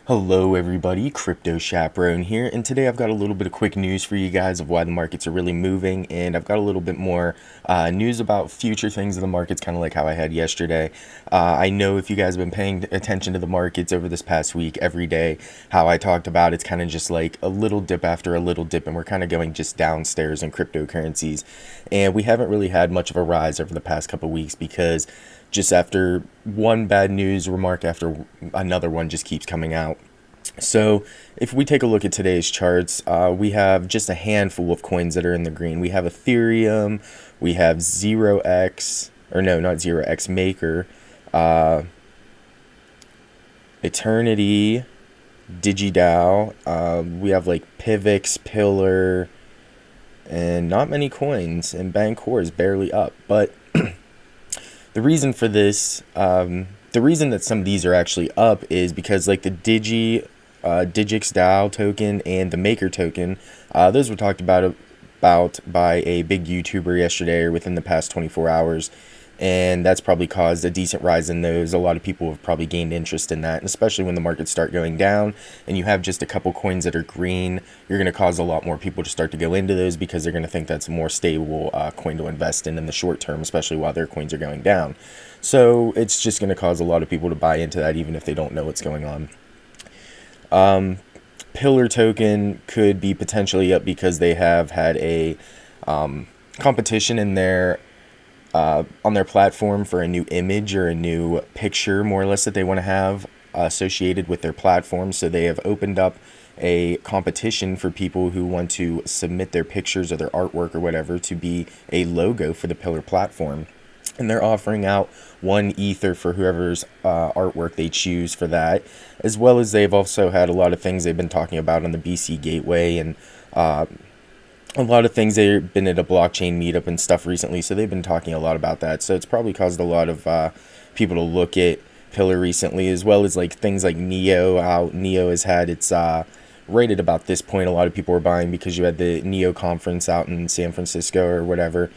Hello everybody, Crypto Chaperone here, and today I've got a little bit of quick news for you guys of why the markets are really moving, and I've got a little bit more news about future things of the markets, kind of like how I had yesterday. I know if you guys have been paying attention to the markets over this past week, every day, how I talked about it's kind of just like a little dip after a little dip, and we're kind of going just downstairs in cryptocurrencies, and we haven't really had much of a rise over the past couple of weeks because just after one bad news remark after another one just keeps coming out. So if we take a look at today's charts, we have just a handful of coins that are in the green. We have Ethereum, we have 0x, or no, not 0x, Maker, Eternity, DigiDAO. We have like Pivx, Pillar, and not many coins. And Bancor is barely up. But the reason for this, the reason that some of these are actually up is because like the Digix DAO token and the Maker token, those were talked about by a big YouTuber yesterday or within the past 24 hours. And that's probably caused a decent rise in those. A lot of people have probably gained interest in that, and especially when the markets start going down and you have just a couple coins that are green, you're going to cause a lot more people to start to go into those because they're going to think that's a more stable coin to invest in the short term, especially while their coins are going down. So it's just going to cause a lot of people to buy into that even if they don't know what's going on. Pillar token could be potentially up because they have had a competition in their on their platform for a new image or a new picture, more or less, that they want to have associated with their platform. So they have opened up a competition for people who want to submit their pictures or their artwork or whatever to be a logo for the Pillar platform. And they're offering out 1 ether for whoever's artwork they choose for that, as well as they've also had a lot of things they've been talking about on the BC Gateway and a lot of things. They've been at a blockchain meetup and stuff recently, so they've been talking a lot about that. So it's probably caused a lot of people to look at Pillar recently, as well as like things like Neo. How Neo has had its right at about this point, a lot of people were buying because you had the Neo conference out in San Francisco or whatever.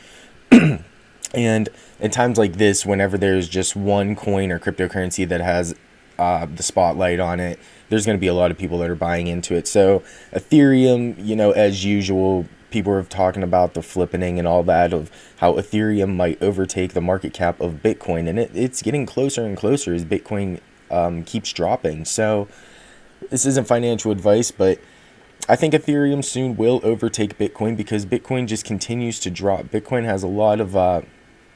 And in times like this, whenever there's just one coin or cryptocurrency that has the spotlight on it, there's going to be a lot of people that are buying into it. So Ethereum, as usual, people are talking about the flippening and all that of how Ethereum might overtake the market cap of Bitcoin. And it's getting closer and closer as Bitcoin keeps dropping. So this isn't financial advice, but I think Ethereum soon will overtake Bitcoin because Bitcoin just continues to drop. Bitcoin has a lot of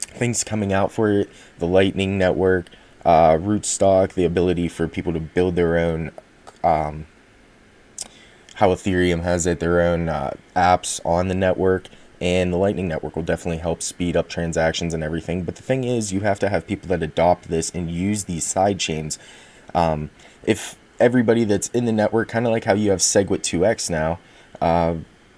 things coming out for it: the Lightning Network, Rootstock, the ability for people to build their own, how Ethereum has it, their own apps on the network, and the Lightning Network will definitely help speed up transactions and everything. But the thing is, you have to have people that adopt this and use these side chains. If everybody that's in the network, kind of like how you have SegWit 2x now,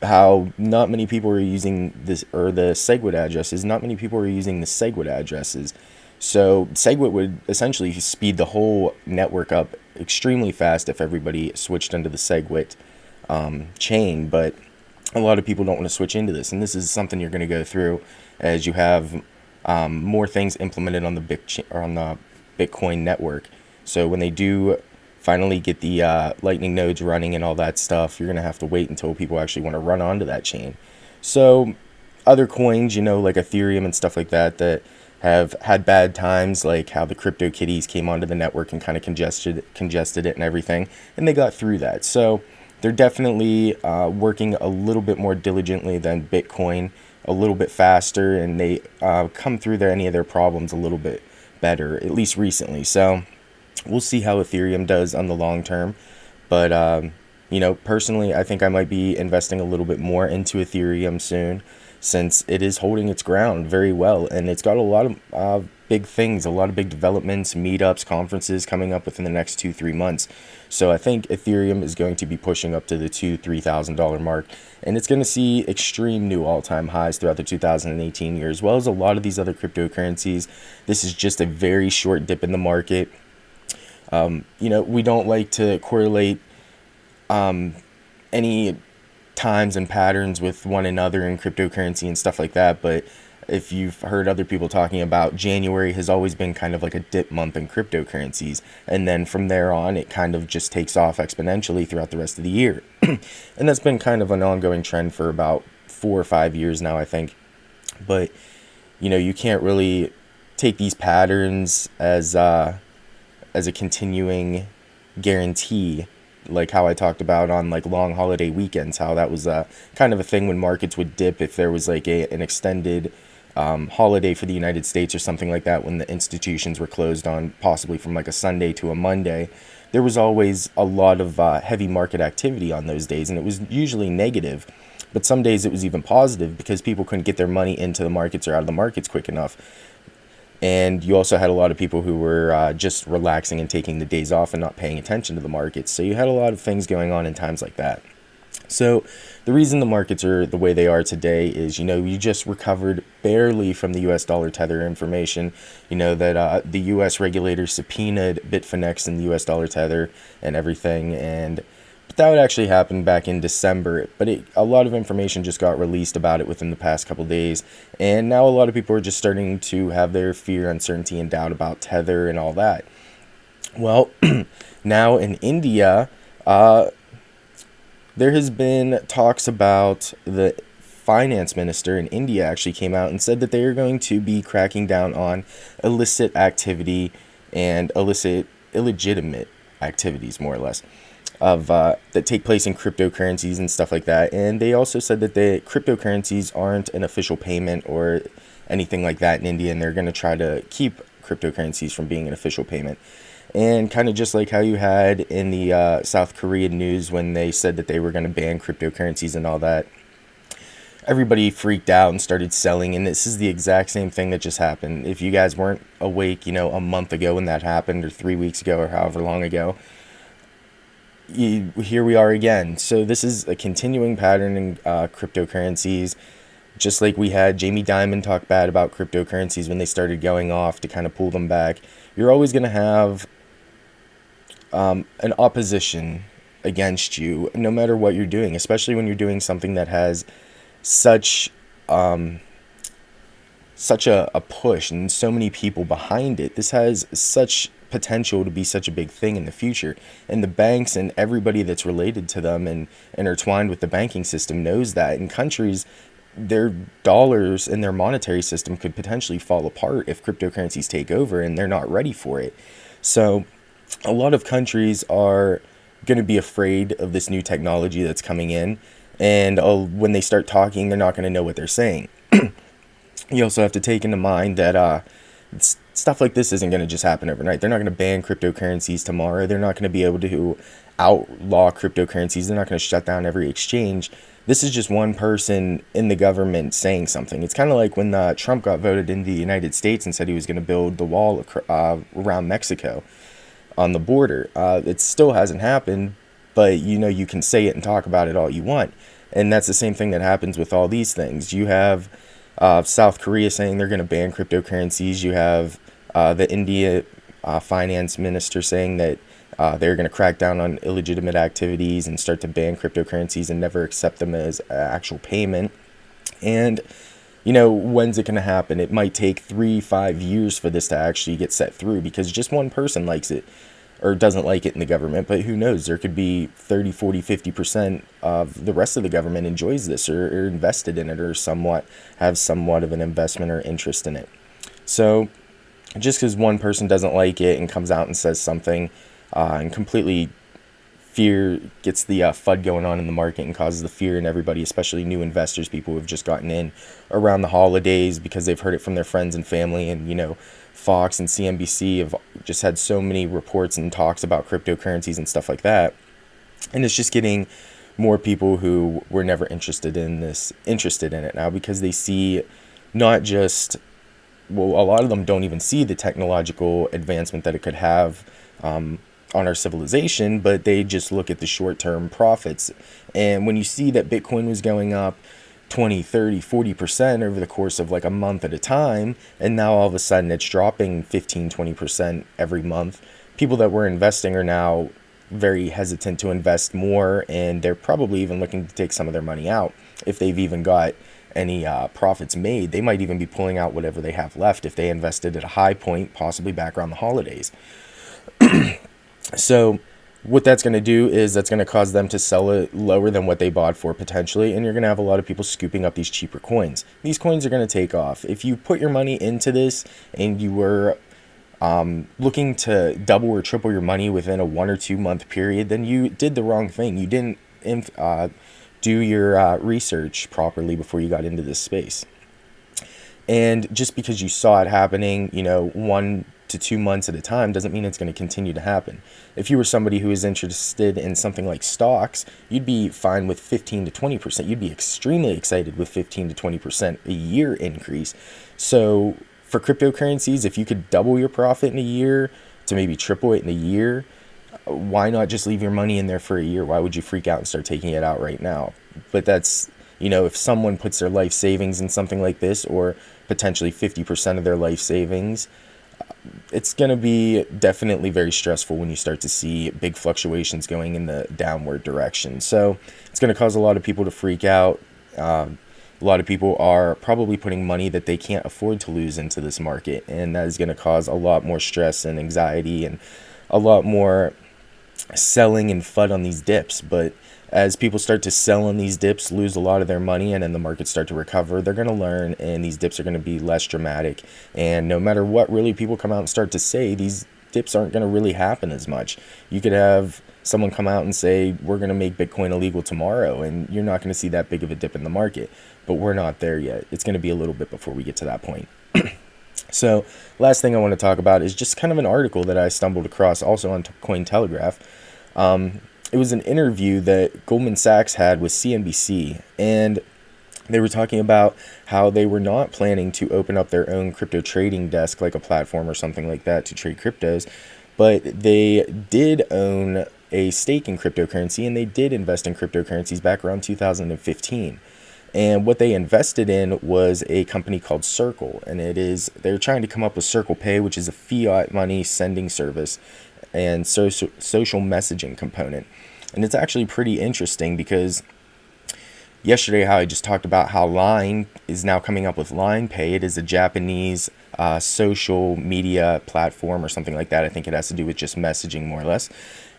how not many people are using this, or the SegWit addresses, not many people are using the SegWit addresses. So SegWit would essentially speed the whole network up extremely fast if everybody switched into the SegWit chain. But a lot of people don't want to switch into this, and this is something you're going to go through as you have more things implemented on the Bitcoin network. So when they do finally get the Lightning nodes running and all that stuff, you're going to have to wait until people actually want to run onto that chain. So other coins, like Ethereum and stuff like that, that have had bad times, like how the CryptoKitties came onto the network and kind of congested it and everything, and they got through that. So they're definitely working a little bit more diligently than Bitcoin, a little bit faster, and they come through any of their problems a little bit better, at least recently. So we'll see how Ethereum does on the long term. But, personally, I think I might be investing a little bit more into Ethereum soon, since it is holding its ground very well. And it's got a lot of big things, a lot of big developments, meetups, conferences coming up within the next 2-3 months. So I think Ethereum is going to be pushing up to the $2,000-$3,000 mark. And it's going to see extreme new all-time highs throughout the 2018 year, as well as a lot of these other cryptocurrencies. This is just a very short dip in the market. We don't like to correlate any times and patterns with one another in cryptocurrency and stuff like that, but if you've heard other people talking about, January has always been kind of like a dip month in cryptocurrencies. And then from there on, it kind of just takes off exponentially throughout the rest of the year. And that's been kind of an ongoing trend for about 4 or 5 years now, I think. But, you can't really take these patterns as a continuing guarantee, like how I talked about on like long holiday weekends, how that was kind of a thing when markets would dip if there was like an extended holiday for the United States or something like that, when the institutions were closed on possibly from like a Sunday to a Monday. There was always a lot of heavy market activity on those days, and it was usually negative. But some days it was even positive because people couldn't get their money into the markets or out of the markets quick enough. And you also had a lot of people who were just relaxing and taking the days off and not paying attention to the markets. So you had a lot of things going on in times like that. So the reason the markets are the way they are today is, you just recovered barely from the US dollar tether information. That the US regulators subpoenaed Bitfinex and the US dollar tether and everything. But that would actually happen back in December. But a lot of information just got released about it within the past couple days. And now a lot of people are just starting to have their fear, uncertainty, and doubt about tether and all that. Well, now in India, there has been talks about the finance minister in India actually came out and said that they are going to be cracking down on illicit activity and illegitimate activities, more or less, of that take place in cryptocurrencies and stuff like that. And they also said that the cryptocurrencies aren't an official payment or anything like that in India, and they're going to try to keep cryptocurrencies from being an official payment. And kind of just like how you had in the South Korean news when they said that they were going to ban cryptocurrencies and all that, everybody freaked out and started selling. And this is the exact same thing that just happened. If you guys weren't awake, a month ago when that happened, or 3 weeks ago, or however long ago, here we are again. So this is a continuing pattern in cryptocurrencies. Just like we had Jamie Dimon talk bad about cryptocurrencies when they started going off to kind of pull them back. You're always going to have an opposition against you, no matter what you're doing, especially when you're doing something that has such a push and so many people behind it. This has such potential to be such a big thing in the future, and the banks and everybody that's related to them and intertwined with the banking system knows that. In countries, their dollars and their monetary system could potentially fall apart if cryptocurrencies take over, and they're not ready for it. So a lot of countries are going to be afraid of this new technology that's coming in, and when they start talking, they're not going to know what they're saying. You also have to take into mind that stuff like this isn't going to just happen overnight. They're not going to ban cryptocurrencies tomorrow. They're not going to be able to outlaw cryptocurrencies. They're not going to shut down every exchange. This is just one person in the government saying something. It's kind of like when Trump got voted in the United States and said he was going to build the wall around Mexico on the border. It still hasn't happened, but you can say it and talk about it all you want. And that's the same thing that happens with all these things. You have South Korea saying they're going to ban cryptocurrencies. You have the India finance minister saying that they're going to crack down on illegitimate activities and start to ban cryptocurrencies and never accept them as actual payment. And, when's it going to happen? It might take 3-5 years for this to actually get set through, because just one person likes it or doesn't like it in the government. But who knows? There could be 30, 40, 50% of the rest of the government enjoys this or invested in it, or have somewhat of an investment or interest in it. So just because one person doesn't like it and comes out and says something and completely fear gets the FUD going on in the market and causes the fear in everybody, especially new investors, people who have just gotten in around the holidays because they've heard it from their friends and family. And, Fox and CNBC have just had so many reports and talks about cryptocurrencies and stuff like that. And it's just getting more people who were never interested in it now, because they see not just, well, a lot of them don't even see the technological advancement that it could have on our civilization, but they just look at the short-term profits. And when you see that Bitcoin was going up 20, 30, 40% over the course of like a month at a time, and now all of a sudden it's dropping 15, 20% every month, people that were investing are now very hesitant to invest more, and they're probably even looking to take some of their money out if they've even got any profits made. They might even be pulling out whatever they have left if they invested at a high point, possibly back around the holidays. So what that's going to do is that's going to cause them to sell it lower than what they bought for potentially, and you're going to have a lot of people scooping up these cheaper coins. These coins are going to take off. If you put your money into this and you were looking to double or triple your money within a 1 or 2 month period, then you did the wrong thing. You didn't do your research properly before you got into this space. And just because you saw it happening, 1 to 2 months at a time doesn't mean it's going to continue to happen. If you were somebody who is interested in something like stocks, you'd be fine with 15 to 20%. You'd be extremely excited with 15 to 20% a year increase. So for cryptocurrencies, if you could double your profit in a year to maybe triple it in a year, why not just leave your money in there for a year? Why would you freak out and start taking it out right now? But that's, if someone puts their life savings in something like this, or potentially 50% of their life savings, it's going to be definitely very stressful when you start to see big fluctuations going in the downward direction. So it's going to cause a lot of people to freak out. A lot of people are probably putting money that they can't afford to lose into this market, and that is going to cause a lot more stress and anxiety and a lot more selling and FUD on these dips. But as people start to sell on these dips, lose a lot of their money, and then the markets start to recover, they're going to learn, and these dips are going to be less dramatic. And no matter what really people come out and start to say, these dips aren't going to really happen as much. You could have someone come out and say, we're going to make Bitcoin illegal tomorrow, and you're not going to see that big of a dip in the market. But we're not there yet. It's going to be a little bit before we get to that point. So last thing I want to talk about is just kind of an article that I stumbled across also on Cointelegraph. It was an interview that Goldman Sachs had with CNBC, and they were talking about how they were not planning to open up their own crypto trading desk, like a platform or something like that, to trade cryptos, but they did own a stake in cryptocurrency, and they did invest in cryptocurrencies back around 2015. And what they invested in was a company called Circle, and they're trying to come up with Circle Pay, which is a fiat money sending service and social messaging component. And it's actually pretty interesting because yesterday how I just talked about how Line is now coming up with Line Pay. It is a Japanese social media platform or something like that. I think it has to do with just messaging more or less.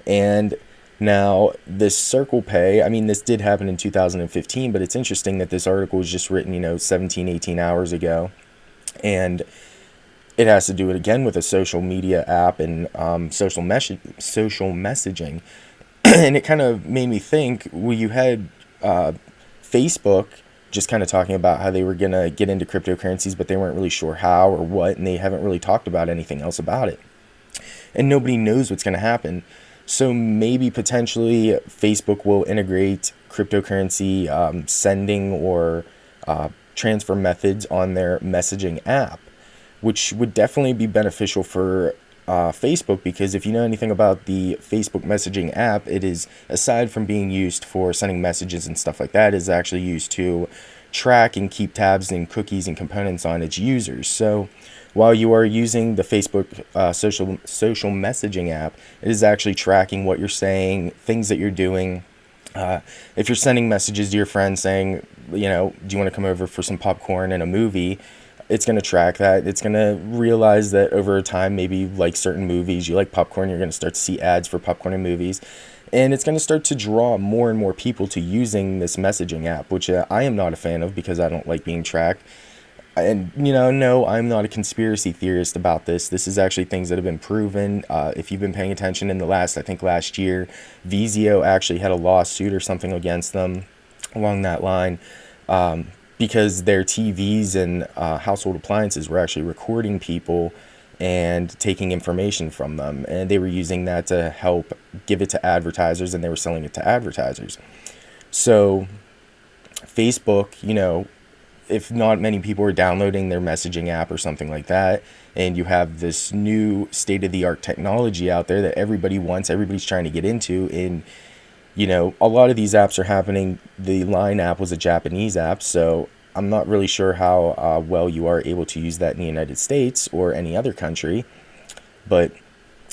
And now this Circle Pay, this did happen in 2015, but it's interesting that this article was just written, 17, 18 hours ago. And it has to do it again with a social media app and social messaging. And it kind of made me think, you had Facebook just kind of talking about how they were going to get into cryptocurrencies, but they weren't really sure how or what, and they haven't really talked about anything else about it. And nobody knows what's going to happen. So maybe potentially Facebook will integrate cryptocurrency sending or transfer methods on their messaging app, which would definitely be beneficial for Facebook, because if you know anything about the Facebook messaging app, it is, aside from being used for sending messages and stuff like that, is actually used to track and keep tabs and cookies and components on its users. So while you are using the Facebook social messaging app, it is actually tracking what you're saying, things that you're doing. If you're sending messages to your friends saying, do you want to come over for some popcorn and a movie, it's going to track that. It's going to realize that over time, maybe like certain movies, you like popcorn, you're going to start to see ads for popcorn and movies. And it's going to start to draw more and more people to using this messaging app, which I am not a fan of because I don't like being tracked. And, no, I'm not a conspiracy theorist about this. This is actually things that have been proven. If you've been paying attention in last year, Vizio actually had a lawsuit or something against them along that line. Because their TVs and household appliances were actually recording people and taking information from them. And they were using that to help give it to advertisers, and they were selling it to advertisers. So Facebook, if not many people are downloading their messaging app or something like that, and you have this new state-of-the-art technology out there that everybody wants, everybody's trying to get into, and a lot of these apps are happening. The Line app was a Japanese app, so I'm not really sure how well you are able to use that in the United States or any other country. But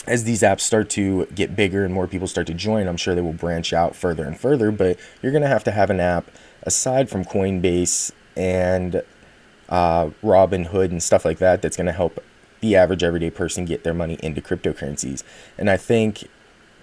as these apps start to get bigger and more people start to join, I'm sure they will branch out further and further. But you're going to have an app aside from Coinbase and Robinhood and stuff like that that's going to help the average everyday person get their money into cryptocurrencies. And I think,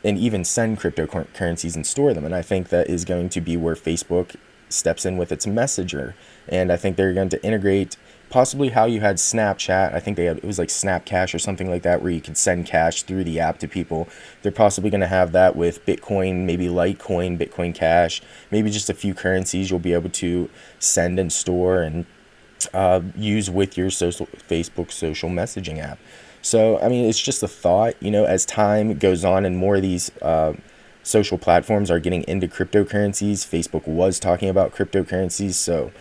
and even send cryptocurrencies and store them. And I think that is going to be where Facebook steps in with its messenger. And I think they're going to integrate possibly how you had Snapchat. I think it was like Snap Cash or something like that, where you could send cash through the app to people. They're possibly going to have that with Bitcoin, maybe Litecoin, Bitcoin Cash, maybe just a few currencies you'll be able to send and store and use with your Facebook social messaging app. So, I mean, it's just a thought, as time goes on and more of these social platforms are getting into cryptocurrencies. Facebook was talking about cryptocurrencies. So,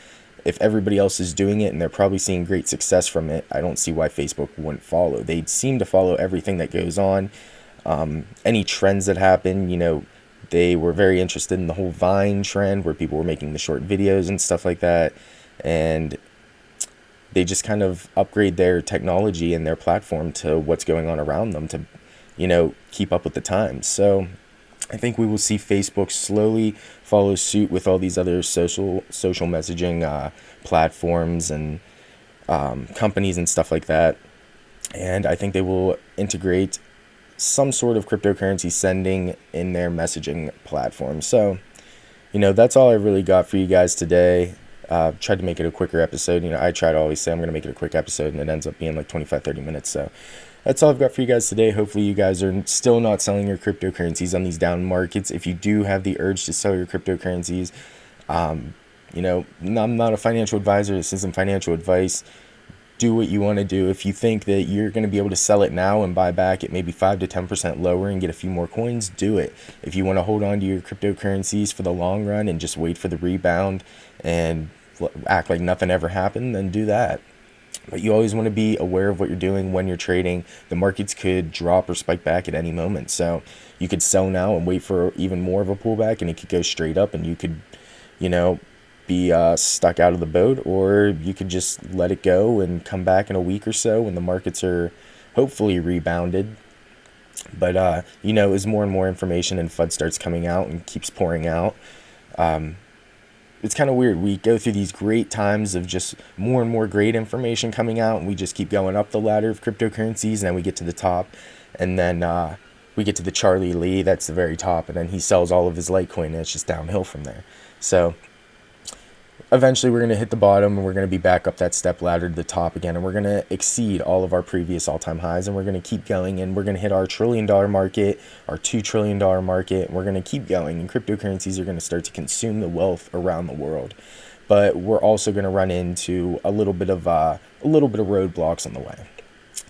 if everybody else is doing it and they're probably seeing great success from it, I don't see why Facebook wouldn't follow. They seem to follow everything that goes on. Any trends that happen, they were very interested in the whole Vine trend where people were making the short videos and stuff like that. And they just kind of upgrade their technology and their platform to what's going on around them to, keep up with the times. So I think we will see Facebook slowly follow suit with all these other social messaging platforms and companies and stuff like that. And I think they will integrate some sort of cryptocurrency sending in their messaging platform. So, that's all I really got for you guys today. Tried to make it a quicker episode. I try to always say I'm going to make it a quick episode, and it ends up being like 25-30 minutes. So that's all I've got for you guys today. Hopefully you guys are still not selling your cryptocurrencies on these down markets. If you do have the urge to sell your cryptocurrencies, I'm not a financial advisor. This isn't financial advice. Do what you want to do. If you think that you're going to be able to sell it now and buy back at maybe 5 to 10% lower and get a few more coins, do it. If you want to hold on to your cryptocurrencies for the long run and just wait for the rebound and act like nothing ever happened, then do that. But you always want to be aware of what you're doing when you're trading. The markets could drop or spike back at any moment. So you could sell now and wait for even more of a pullback, and it could go straight up, and you could, be stuck out of the boat, or you could just let it go and come back in a week or so when the markets are hopefully rebounded. But, as more and more information and FUD starts coming out and keeps pouring out, it's kind of weird. We go through these great times of just more and more great information coming out, and we just keep going up the ladder of cryptocurrencies, and then we get to the top, and then we get to the Charlie Lee, that's the very top, and then he sells all of his Litecoin, and it's just downhill from there. So eventually we're going to hit the bottom, and we're going to be back up that step ladder to the top again, and we're going to exceed all of our previous all-time highs, and we're going to keep going, and we're going to hit our $1 trillion market, our $2 trillion market, and we're going to keep going, and cryptocurrencies are going to start to consume the wealth around the world. But we're also going to run into a little bit of roadblocks on the way.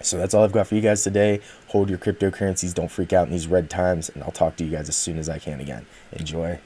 So that's all I've got for you guys today. Hold your cryptocurrencies, don't freak out in these red times, and I'll talk to you guys as soon as I can again. Enjoy.